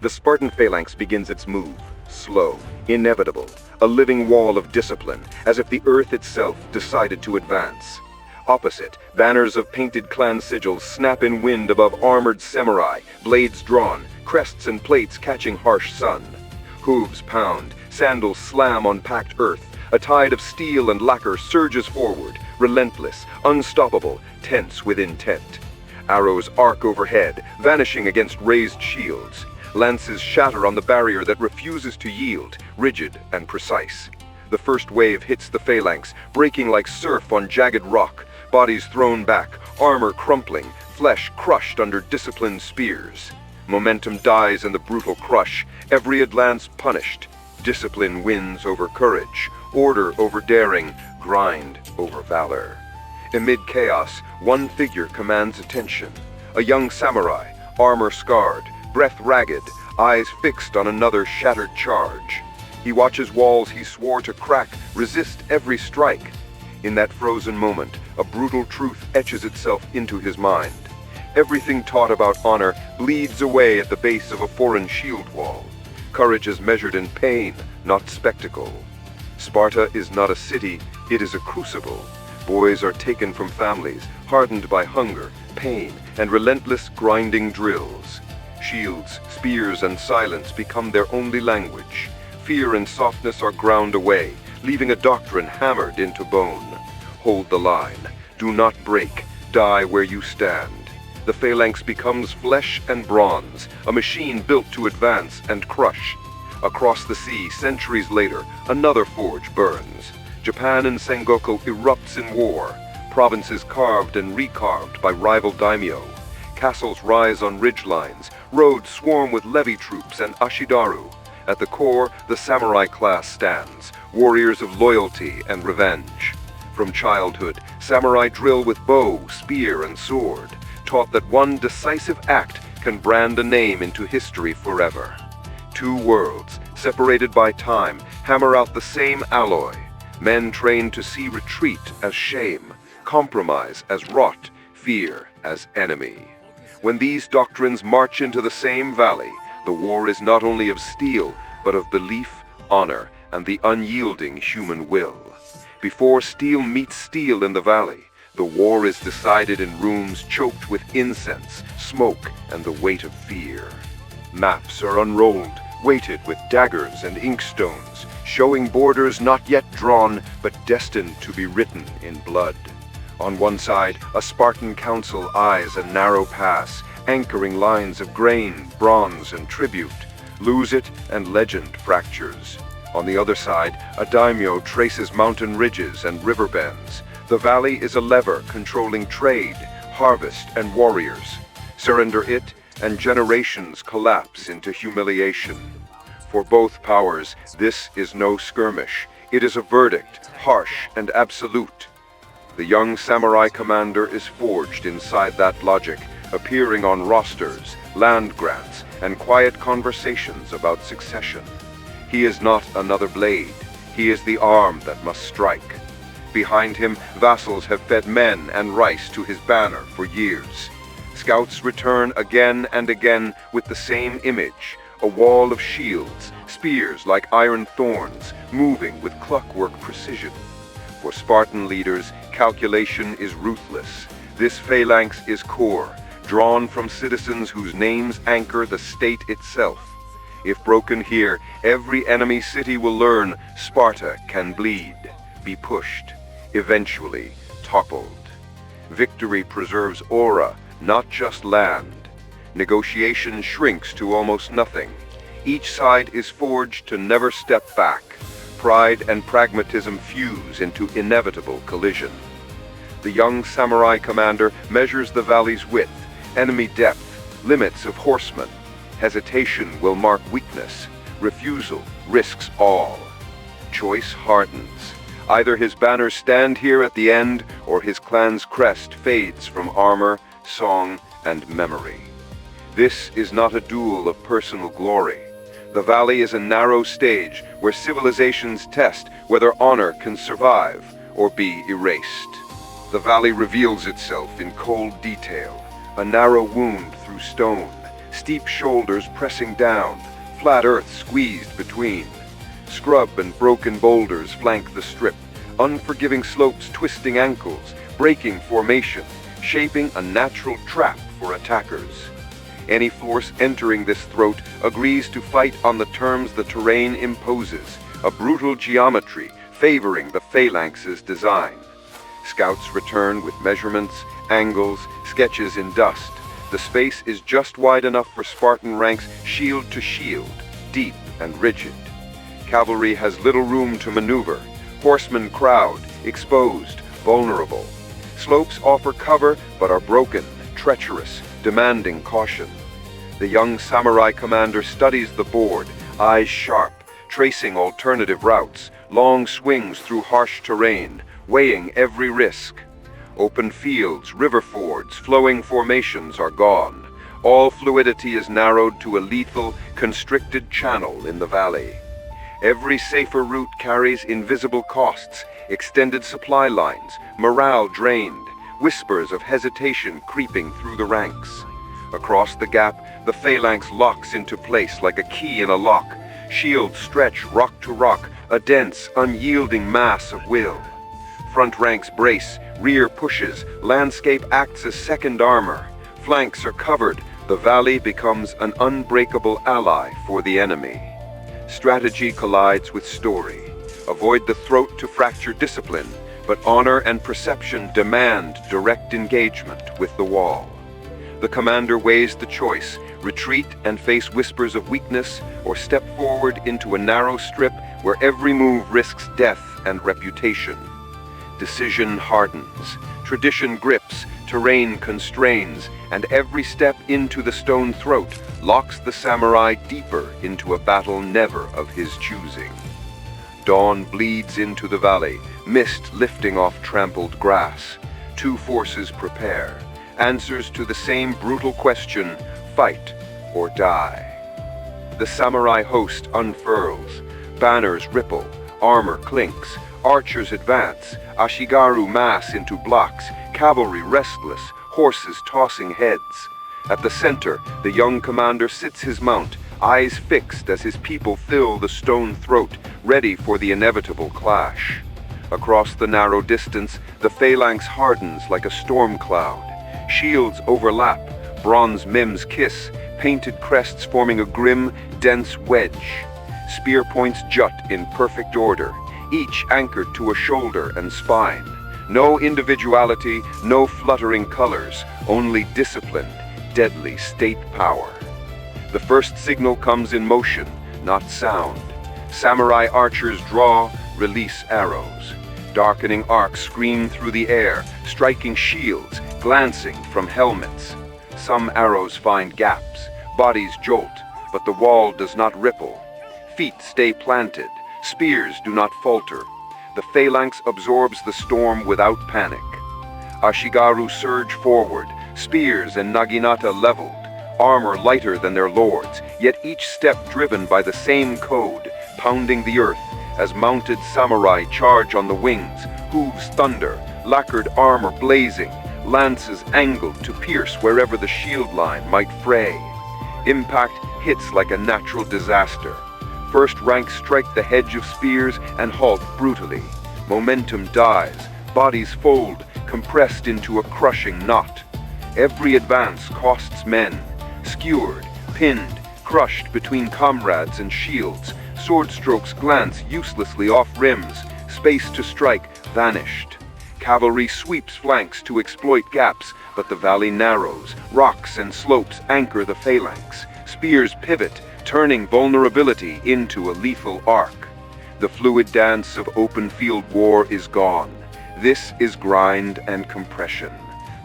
The Spartan phalanx begins its move, slow, inevitable, a living wall of discipline, as if the earth itself decided to advance. Opposite, banners of painted clan sigils snap in wind above armored samurai, blades drawn, crests and plates catching harsh sun. Hooves pound, sandals slam on packed earth, a tide of steel and lacquer surges forward, relentless, unstoppable, tense with intent. Arrows arc overhead, vanishing against raised shields. Lances shatter on the barrier that refuses to yield, rigid and precise. The first wave hits the phalanx, breaking like surf on jagged rock, bodies thrown back, armor crumpling, flesh crushed under disciplined spears. Momentum dies in the brutal crush, every advance punished. Discipline wins over courage, order over daring, grind over valor. Amid chaos, one figure commands attention. A young samurai, armor scarred, breath ragged, eyes fixed on another shattered charge. He watches walls he swore to crack, resist every strike. In that frozen moment, a brutal truth etches itself into his mind. Everything taught about honor bleeds away at the base of a foreign shield wall. Courage is measured in pain, not spectacle. Sparta is not a city, it is a crucible. Boys are taken from families, hardened by hunger, pain, and relentless grinding drills. Shields, spears, and silence become their only language. Fear and softness are ground away, leaving a doctrine hammered into bone. Hold the line. Do not break. Die where you stand. The phalanx becomes flesh and bronze, a machine built to advance and crush. Across the sea, centuries later, another forge burns. Japan and Sengoku erupts in war. Provinces carved and recarved by rival daimyo. Castles rise on ridgelines. Roads swarm with levy troops and ashidaru. At the core, the samurai class stands, warriors of loyalty and revenge. From childhood, samurai drill with bow, spear, and sword, taught that one decisive act can brand a name into history forever. Two worlds, separated by time, hammer out the same alloy. Men trained to see retreat as shame, compromise as rot, fear as enemy. When these doctrines march into the same valley, the war is not only of steel, but of belief, honor, and the unyielding human will. Before steel meets steel in the valley, the war is decided in rooms choked with incense, smoke, and the weight of fear. Maps are unrolled, weighted with daggers and inkstones, showing borders not yet drawn, but destined to be written in blood. On one side, a Spartan council eyes a narrow pass, anchoring lines of grain, bronze, and tribute. Lose it, and legend fractures. On the other side, a daimyo traces mountain ridges and river bends. The valley is a lever controlling trade, harvest, and warriors. Surrender it, and generations collapse into humiliation. For both powers, this is no skirmish. It is a verdict, harsh and absolute. The young samurai commander is forged inside that logic, appearing on rosters, land grants, and quiet conversations about succession. He is not another blade. He is the arm that must strike. Behind him, vassals have fed men and rice to his banner for years. Scouts return again and again with the same image, a wall of shields, spears like iron thorns, moving with clockwork precision. For Spartan leaders, calculation is ruthless. This phalanx is core, drawn from citizens whose names anchor the state itself. If broken here, every enemy city will learn Sparta can bleed, be pushed, eventually toppled. Victory preserves aura, not just land. Negotiation shrinks to almost nothing. Each side is forged to never step back. Pride and pragmatism fuse into inevitable collision. The young samurai commander measures the valley's width, enemy depth, limits of horsemen. Hesitation will mark weakness. Refusal risks all. Choice hardens. Either his banners stand here at the end, or his clan's crest fades from armor, song, and memory. This is not a duel of personal glory. The valley is a narrow stage where civilizations test whether honor can survive or be erased. The valley reveals itself in cold detail, a narrow wound through stone, steep shoulders pressing down, flat earth squeezed between. Scrub and broken boulders flank the strip, unforgiving slopes twisting ankles, breaking formation, shaping a natural trap for attackers. Any force entering this throat agrees to fight on the terms the terrain imposes, a brutal geometry favoring the phalanx's design. Scouts return with measurements, angles, sketches in dust. The space is just wide enough for Spartan ranks shield to shield, deep and rigid. Cavalry has little room to maneuver. Horsemen crowd, exposed, vulnerable. Slopes offer cover but are broken, treacherous, demanding caution. The young samurai commander studies the board, eyes sharp, tracing alternative routes, long swings through harsh terrain, weighing every risk. Open fields, river fords, flowing formations are gone. All fluidity is narrowed to a lethal, constricted channel in the valley. Every safer route carries invisible costs, extended supply lines, morale drained, whispers of hesitation creeping through the ranks. Across the gap, the phalanx locks into place like a key in a lock. Shields stretch rock to rock, a dense, unyielding mass of will. Front ranks brace, rear pushes, landscape acts as second armor. Flanks are covered, the valley becomes an unbreakable ally for the enemy. Strategy collides with story. Avoid the throat to fracture discipline, but honor and perception demand direct engagement with the wall. The commander weighs the choice, retreat and face whispers of weakness, or step forward into a narrow strip where every move risks death and reputation. Decision hardens, tradition grips, terrain constrains, and every step into the stone throat locks the samurai deeper into a battle never of his choosing. Dawn bleeds into the valley, mist lifting off trampled grass. Two forces prepare, answers to the same brutal question, fight or die. The samurai host unfurls, banners ripple, armor clinks, archers advance, ashigaru mass into blocks, cavalry restless, horses tossing heads. At the center, the young commander sits his mount, eyes fixed as his people fill the stone throat, ready for the inevitable clash. Across the narrow distance, the phalanx hardens like a storm cloud. Shields overlap, bronze mims kiss, painted crests forming a grim, dense wedge. Spear points jut in perfect order, each anchored to a shoulder and spine. No individuality, no fluttering colors, only disciplined, deadly state power. The first signal comes in motion, not sound. Samurai archers draw, release arrows. Darkening arcs scream through the air, striking shields, glancing from helmets. Some arrows find gaps, bodies jolt, but the wall does not ripple. Feet stay planted, spears do not falter. The phalanx absorbs the storm without panic. Ashigaru surge forward, spears and naginata leveled, armor lighter than their lords, yet each step driven by the same code, pounding the earth as mounted samurai charge on the wings, hooves thunder, lacquered armor blazing, lances angled to pierce wherever the shield line might fray. Impact hits like a natural disaster. First ranks strike the hedge of spears and halt brutally. Momentum dies, bodies fold, compressed into a crushing knot. Every advance costs men, skewered, pinned, crushed between comrades and shields. Sword strokes glance uselessly off rims, space to strike vanished. Cavalry sweeps flanks to exploit gaps, but the valley narrows, rocks and slopes anchor the phalanx. Spears pivot, turning vulnerability into a lethal arc. The fluid dance of open field war is gone. This is grind and compression.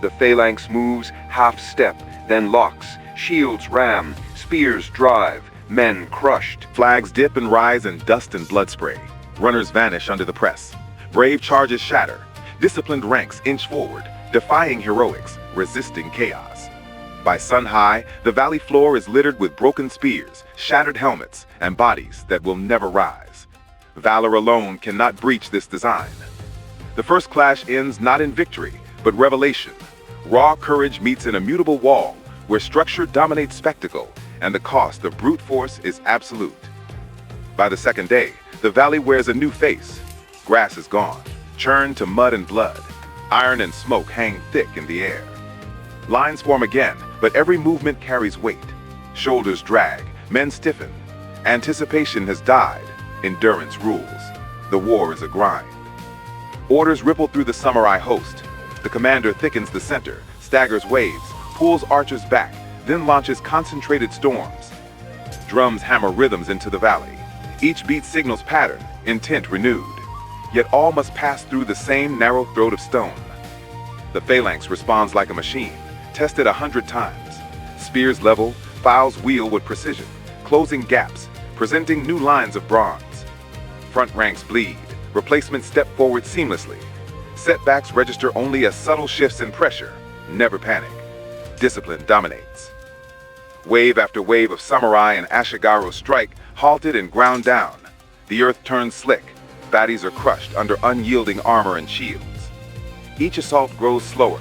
The phalanx moves half step, then locks, shields ram, spears drive, men crushed. Flags dip and rise in dust and blood spray. Runners vanish under the press. Brave charges shatter. Disciplined ranks inch forward, defying heroics, resisting chaos. By sun high, the valley floor is littered with broken spears, shattered helmets, and bodies that will never rise. Valor alone cannot breach this design. The first clash ends not in victory, but revelation. Raw courage meets an immutable wall, where structure dominates spectacle and the cost of brute force is absolute. By the second day, the valley wears a new face. Grass is gone, churned to mud and blood. Iron and smoke hang thick in the air. Lines form again, but every movement carries weight. Shoulders drag, men stiffen. Anticipation has died, endurance rules. The war is a grind. Orders ripple through the samurai host. The commander thickens the center, staggers waves, pulls archers back, then launches concentrated storms. Drums hammer rhythms into the valley. Each beat signals pattern, intent renewed. Yet all must pass through the same narrow throat of stone. The phalanx responds like a machine, tested 100 times. Spears level, files wheel with precision, closing gaps, presenting new lines of bronze. Front ranks bleed, replacements step forward seamlessly. Setbacks register only as subtle shifts in pressure. Never panic. Discipline dominates. Wave after wave of samurai and ashigaru strike, halted and ground down. The earth turns slick. Baddies are crushed under unyielding armor and shields. Each assault grows slower.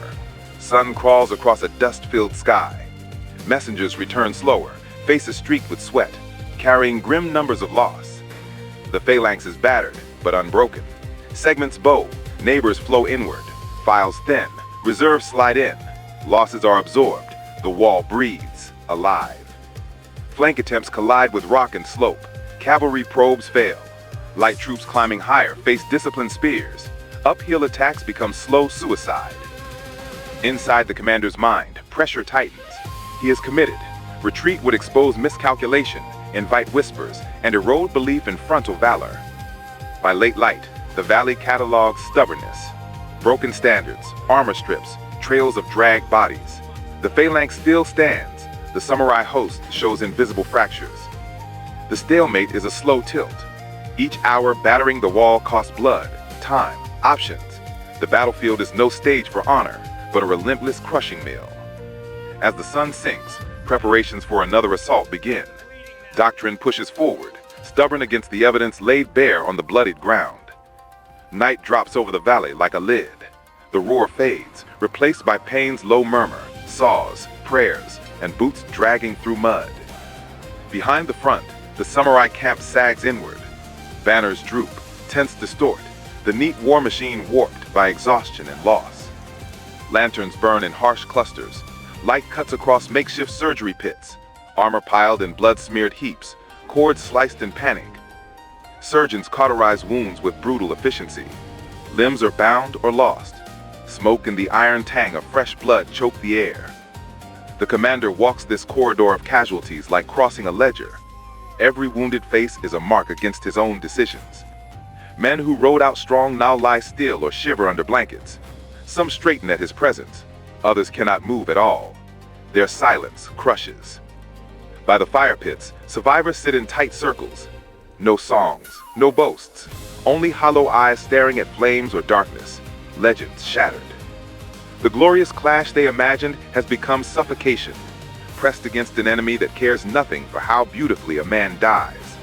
Sun crawls across a dust-filled sky. Messengers return slower, faces streaked with sweat, carrying grim numbers of loss. The phalanx is battered, but unbroken. Segments bow, neighbors flow inward, files thin, reserves slide in. Losses are absorbed, the wall breathes, alive. Flank attempts collide with rock and slope. Cavalry probes fail. Light troops climbing higher face disciplined spears. Uphill attacks become slow suicide. Inside the commander's mind, pressure tightens. He is committed. Retreat would expose miscalculation, invite whispers, and erode belief in frontal valor. By late light, the valley catalogs stubbornness. Broken standards, armor strips, trails of dragged bodies. The phalanx still stands. The samurai host shows invisible fractures. The stalemate is a slow tilt. Each hour battering the wall costs blood, time, options. The battlefield is no stage for honor, but a relentless crushing mill. As the sun sinks, preparations for another assault begin. Doctrine pushes forward, stubborn against the evidence laid bare on the bloodied ground. Night drops over the valley like a lid. The roar fades, replaced by pain's low murmur, saws, prayers, and boots dragging through mud. Behind the front, the samurai camp sags inward. Banners droop, tents distort, the neat war machine warped by exhaustion and loss. Lanterns burn in harsh clusters. Light cuts across makeshift surgery pits. Armor piled in blood-smeared heaps, cords sliced in panic. Surgeons cauterize wounds with brutal efficiency. Limbs are bound or lost. Smoke and the iron tang of fresh blood choke the air. The commander walks this corridor of casualties like crossing a ledger. Every wounded face is a mark against his own decisions. Men who rode out strong now lie still or shiver under blankets. Some straighten at his presence. Others cannot move at all. Their silence crushes. By the fire pits, survivors sit in tight circles. No songs, no boasts. Only hollow eyes staring at flames or darkness. Legends shattered. The glorious clash they imagined has become suffocation, pressed against an enemy that cares nothing for how beautifully a man dies.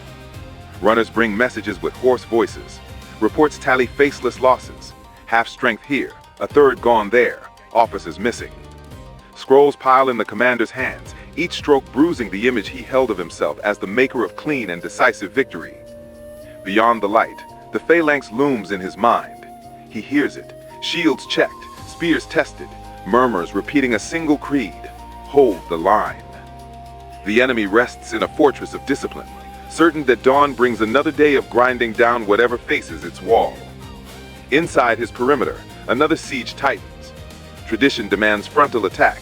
Runners bring messages with hoarse voices. Reports tally faceless losses. Half strength here, a third gone there, officers missing. Scrolls pile in the commander's hands, each stroke bruising the image he held of himself as the maker of clean and decisive victory. Beyond the light, the phalanx looms in his mind. He hears it, shields checked, spears tested, murmurs repeating a single creed: hold the line. The enemy rests in a fortress of discipline, certain that dawn brings another day of grinding down whatever faces its wall. Inside his perimeter, another siege tightens. Tradition demands frontal attack,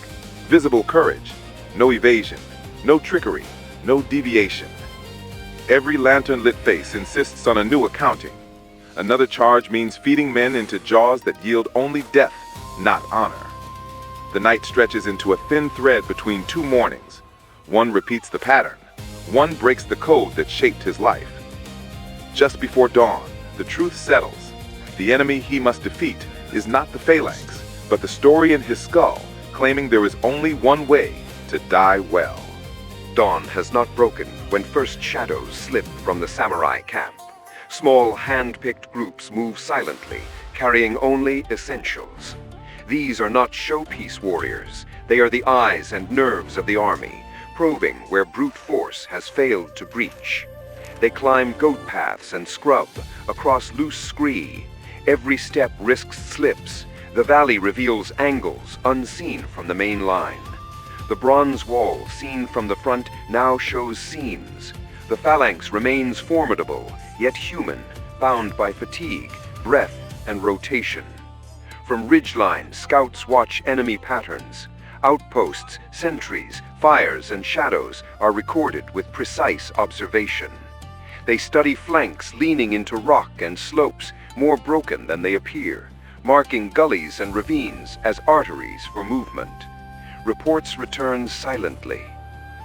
visible courage, no evasion, no trickery, no deviation. Every lantern-lit face insists on a new accounting. Another charge means feeding men into jaws that yield only death, not honor. The night stretches into a thin thread between two mornings. One repeats the pattern. One breaks the code that shaped his life. Just before dawn, the truth settles. The enemy he must defeat is not the phalanx, but the story in his skull, claiming there is only one way to die well. Dawn has not broken when first shadows slip from the samurai camp. Small hand-picked groups move silently, carrying only essentials. These are not showpiece warriors. They are the eyes and nerves of the army, probing where brute force has failed to breach. They climb goat paths and scrub across loose scree. Every step risks slips. The valley reveals angles unseen from the main line. The bronze wall, seen from the front, now shows seams. The phalanx remains formidable, yet human, bound by fatigue, breath, and rotation. From ridgeline, scouts watch enemy patterns. Outposts, sentries, fires, and shadows are recorded with precise observation. They study flanks leaning into rock and slopes more broken than they appear, marking gullies and ravines as arteries for movement. Reports return silently.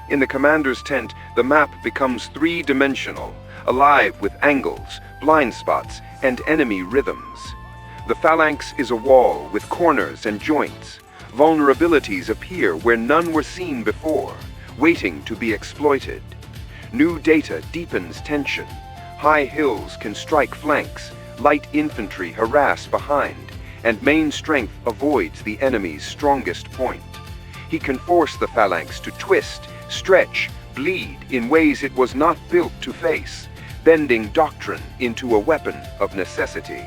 In the commander's tent, the map becomes three-dimensional, alive with angles, blind spots, and enemy rhythms. The phalanx is a wall with corners and joints. Vulnerabilities appear where none were seen before, waiting to be exploited. New data deepens tension. High hills can strike flanks, light infantry harass behind, and main strength avoids the enemy's strongest point. He can force the phalanx to twist, stretch, bleed in ways it was not built to face, bending doctrine into a weapon of necessity.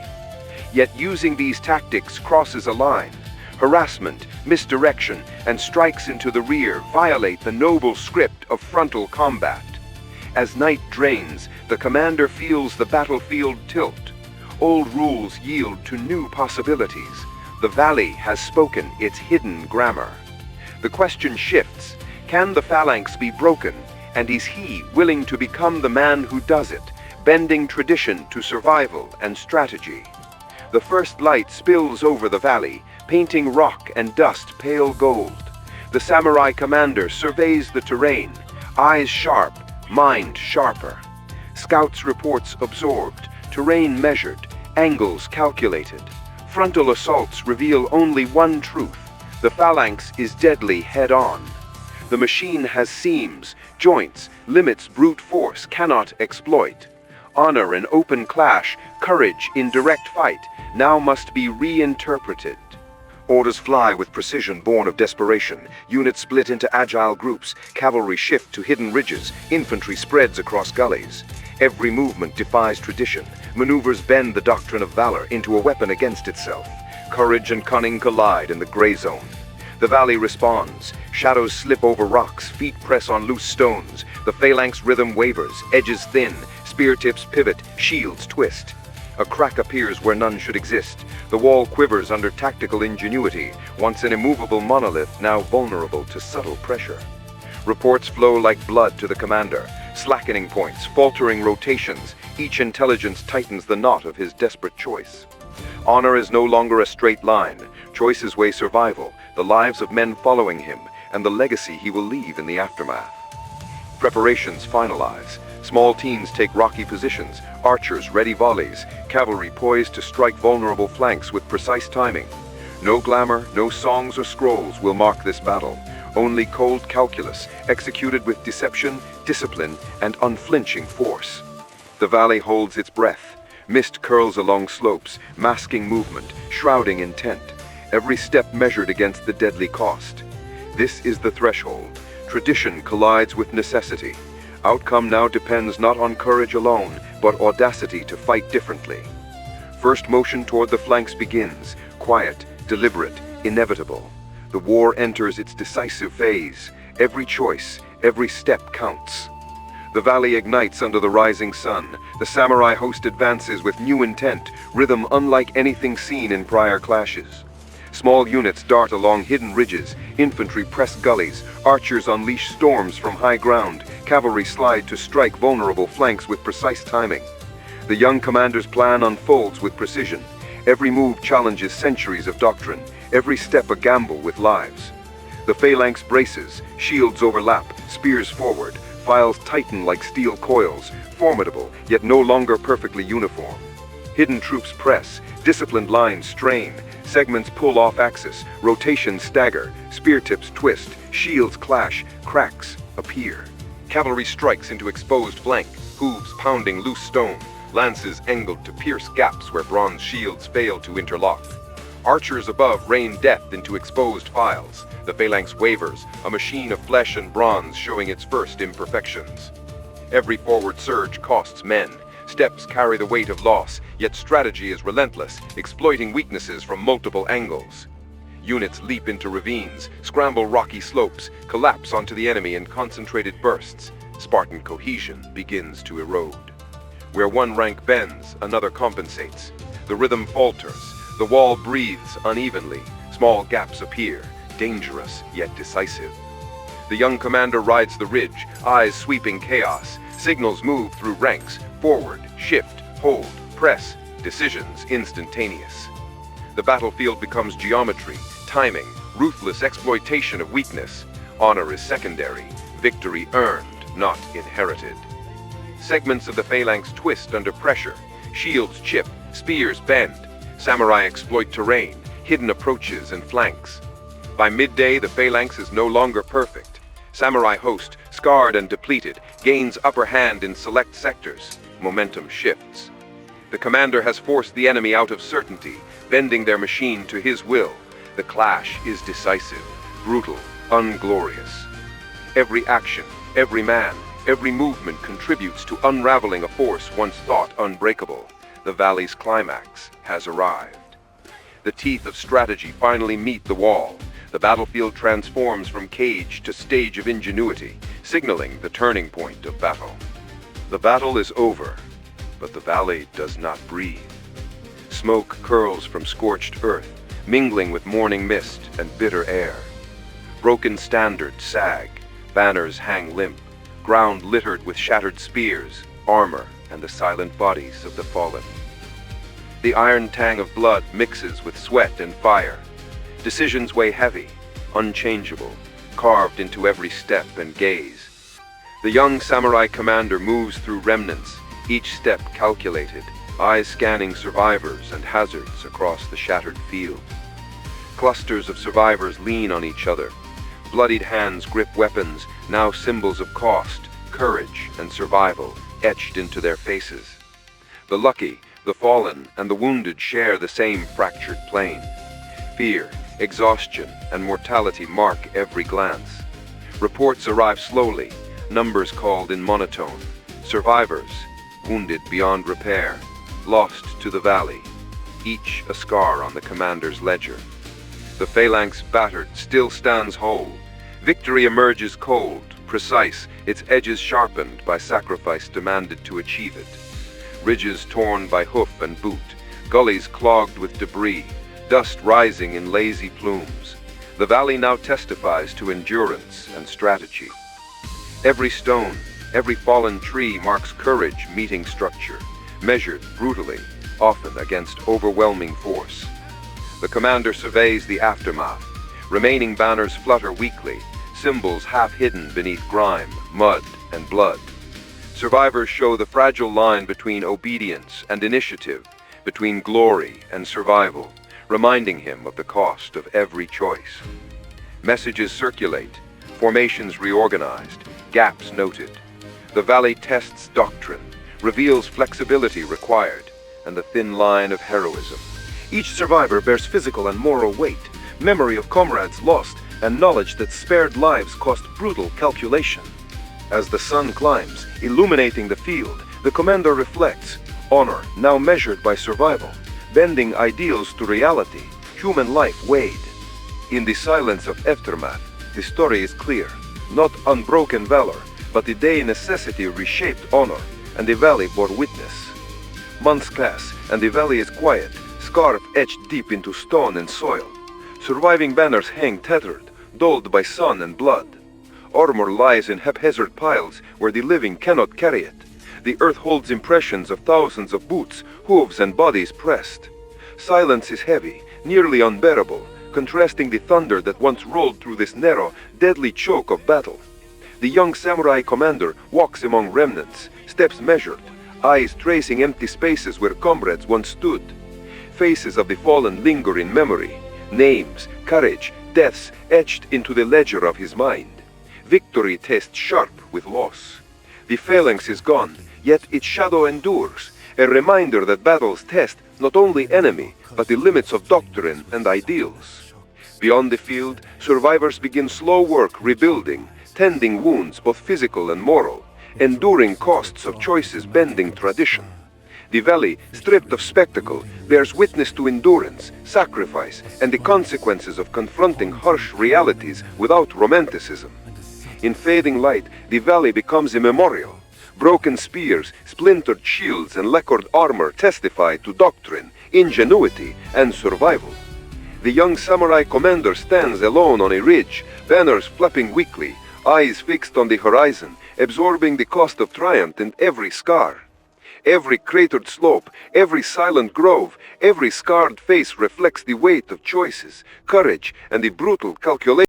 Yet using these tactics crosses a line. Harassment, misdirection, and strikes into the rear violate the noble script of frontal combat. As night drains, the commander feels the battlefield tilt. Old rules yield to new possibilities. The valley has spoken its hidden grammar. The question shifts: can the phalanx be broken, and is he willing to become the man who does it, bending tradition to survival and strategy? The first light spills over the valley, painting rock and dust pale gold. The samurai commander surveys the terrain, eyes sharp, mind sharper. Scouts' reports absorbed, terrain measured, angles calculated. Frontal assaults reveal only one truth: the phalanx is deadly head-on. The machine has seams, joints, limits brute force cannot exploit. Honor in open clash, courage in direct fight, now must be reinterpreted. Orders fly with precision born of desperation. Units split into agile groups, cavalry shift to hidden ridges, infantry spreads across gullies. Every movement defies tradition. Maneuvers bend the doctrine of valor into a weapon against itself. Courage and cunning collide in the gray zone. The valley responds. Shadows slip over rocks, feet press on loose stones. The phalanx rhythm wavers, edges thin, spear tips pivot, shields twist. A crack appears where none should exist. The wall quivers under tactical ingenuity, once an immovable monolith, now vulnerable to subtle pressure. Reports flow like blood to the commander. Slackening points, faltering rotations, each intelligence tightens the knot of his desperate choice. Honor is no longer a straight line. Choices weigh survival, the lives of men following him, and the legacy he will leave in the aftermath. Preparations finalize. Small teams take rocky positions, archers ready volleys, cavalry poised to strike vulnerable flanks with precise timing. No glamour, no songs or scrolls will mark this battle. Only cold calculus, executed with deception, discipline, and unflinching force. The valley holds its breath. Mist curls along slopes, masking movement, shrouding intent. Every step measured against the deadly cost. This is the threshold. Tradition collides with necessity. Outcome now depends not on courage alone, but audacity to fight differently. First motion toward the flanks begins, quiet, deliberate, inevitable. The war enters its decisive phase. Every choice, every step counts. The valley ignites under the rising sun. The samurai host advances with new intent, rhythm unlike anything seen in prior clashes. Small units dart along hidden ridges, infantry press gullies, archers unleash storms from high ground, cavalry slide to strike vulnerable flanks with precise timing. The young commander's plan unfolds with precision. Every move challenges centuries of doctrine, every step a gamble with lives. The phalanx braces, shields overlap, spears forward, files tighten like steel coils, formidable, yet no longer perfectly uniform. Hidden troops press, disciplined lines strain, segments pull off axis, rotations stagger, spear tips twist, shields clash, cracks appear. Cavalry strikes into exposed flank, hooves pounding loose stone, lances angled to pierce gaps where bronze shields fail to interlock. Archers above rain death into exposed files. The phalanx wavers, a machine of flesh and bronze showing its first imperfections. Every forward surge costs men. Steps carry the weight of loss, yet strategy is relentless, exploiting weaknesses from multiple angles. Units leap into ravines, scramble rocky slopes, collapse onto the enemy in concentrated bursts. Spartan cohesion begins to erode. Where one rank bends, another compensates. The rhythm falters. The wall breathes unevenly. Small gaps appear, dangerous yet decisive. The young commander rides the ridge, eyes sweeping chaos. Signals move through ranks, forward, shift, hold, press, decisions instantaneous. The battlefield becomes geometry, timing, ruthless exploitation of weakness. Honor is secondary, victory earned, not inherited. Segments of the phalanx twist under pressure. Shields chip, spears bend. Samurai exploit terrain, hidden approaches and flanks. By midday, the phalanx is no longer perfect. Samurai host, scarred and depleted, gains upper hand in select sectors. Momentum shifts. The commander has forced the enemy out of certainty, bending their machine to his will. The clash is decisive, brutal, unglorious. Every action, every man, every movement contributes to unraveling a force once thought unbreakable. The valley's climax has arrived. The teeth of strategy finally meet the wall. The battlefield transforms from cage to stage of ingenuity, signaling the turning point of battle. The battle is over, but the valley does not breathe. Smoke curls from scorched earth, mingling with morning mist and bitter air. Broken standards sag, banners hang limp, ground littered with shattered spears, armor, and the silent bodies of the fallen. The iron tang of blood mixes with sweat and fire. Decisions weigh heavy, unchangeable, carved into every step and gaze. The young samurai commander moves through remnants, each step calculated, eyes scanning survivors and hazards across the shattered field. Clusters of survivors lean on each other. Bloodied hands grip weapons, now symbols of cost, courage, and survival, etched into their faces. The lucky, the fallen, and the wounded share the same fractured plane. Fear, exhaustion, and mortality mark every glance. Reports arrive slowly, numbers called in monotone. Survivors, wounded beyond repair, lost to the valley, each a scar on the commander's ledger. The phalanx battered still stands whole. Victory emerges cold, precise, its edges sharpened by sacrifice demanded to achieve it. Ridges torn by hoof and boot, gullies clogged with debris, dust rising in lazy plumes. The valley now testifies to endurance and strategy. Every stone, every fallen tree marks courage meeting structure, measured brutally, often against overwhelming force. The commander surveys the aftermath. Remaining banners flutter weakly, symbols half hidden beneath grime, mud, and blood. Survivors show the fragile line between obedience and initiative, between glory and survival, reminding him of the cost of every choice. Messages circulate, formations reorganized, gaps noted. The valley tests doctrine, reveals flexibility required, and the thin line of heroism. Each survivor bears physical and moral weight, memory of comrades lost, and knowledge that spared lives cost brutal calculation. As the sun climbs, illuminating the field, the commander reflects, honor now measured by survival, bending ideals to reality, human life weighed. In the silence of aftermath, the story is clear, not unbroken valor, but the day necessity reshaped honor, and the valley bore witness. Months pass, and the valley is quiet, scarf etched deep into stone and soil. Surviving banners hang tattered, dulled by sun and blood. Armor lies in haphazard piles where the living cannot carry it. The earth holds impressions of thousands of boots, hooves, and bodies pressed. Silence is heavy, nearly unbearable, contrasting the thunder that once rolled through this narrow, deadly choke of battle. The young samurai commander walks among remnants, steps measured, eyes tracing empty spaces where comrades once stood. Faces of the fallen linger in memory, names, courage, deaths etched into the ledger of his mind. Victory tastes sharp with loss. The phalanx is gone, yet its shadow endures, a reminder that battles test not only enemy, but the limits of doctrine and ideals. Beyond the field, survivors begin slow work rebuilding, tending wounds both physical and moral, enduring costs of choices bending tradition. The valley, stripped of spectacle, bears witness to endurance, sacrifice, and the consequences of confronting harsh realities without romanticism. In fading light, the valley becomes a memorial. Broken spears, splintered shields, and lacquered armor testify to doctrine, ingenuity, and survival. The young samurai commander stands alone on a ridge, banners flapping weakly, eyes fixed on the horizon, absorbing the cost of triumph in every scar. Every cratered slope, every silent grove, every scarred face reflects the weight of choices, courage, and the brutal calculation.